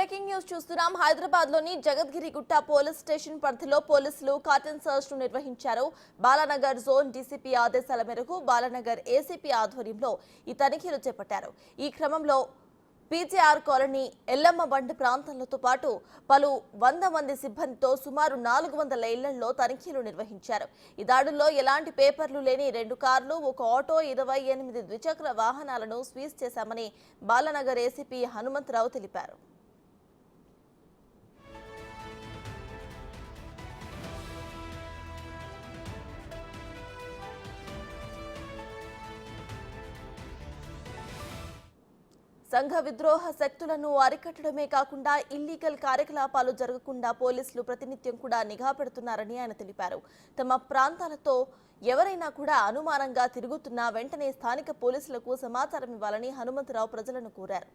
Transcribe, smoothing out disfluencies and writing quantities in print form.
Breaking news చూస్తున్నాం. హైదరాబాద్ లోని Jagadgirigutta police station పరిధిలో పోలీసులు కార్టన్ సర్చ్ ను నిర్వహించారు. బాలానగర్ జోన్ డీసీపీ ఆదేశాల మేరకు బాలానగర్ ఏసీపీ ఆధ్వర్యంలో ఈ తనిఖీలు చేపట్టారు. ఈ క్రమంలో పీజేఆర్ కాలనీ, ఎల్లమ్మ బండి ప్రాంతాలతో పాటు పలు 100 మంది సిబ్బందితో సుమారు 400 ఇళ్లలో తనిఖీలు నిర్వహించారు. ఈ దాడుల్లో ఎలాంటి పేపర్లు లేని 2 కార్లు, 1 ఆటో, 28 ద్విచక్ర వాహనాలను సీజ్ చేశామని బాలానగర్ ఏసీపీ హనుమంతరావు తెలిపారు. సంఘ విద్రోహ శక్తులను అరికట్టడమే కాకుండా ఇల్లీగల్ కార్యకలాపాలు జరగకుండా పోలీసులు ప్రతినిత్యం కూడా నిఘా పెడుతున్నారని ఆయన తెలిపారు. తమ ప్రాంతాలతో ఎవరైనా కూడా అనుమానంగా తిరుగుతున్నా వెంటనే స్థానిక పోలీసులకు సమాచారం ఇవ్వాలని హనుమంతరావు ప్రజలను కోరారు.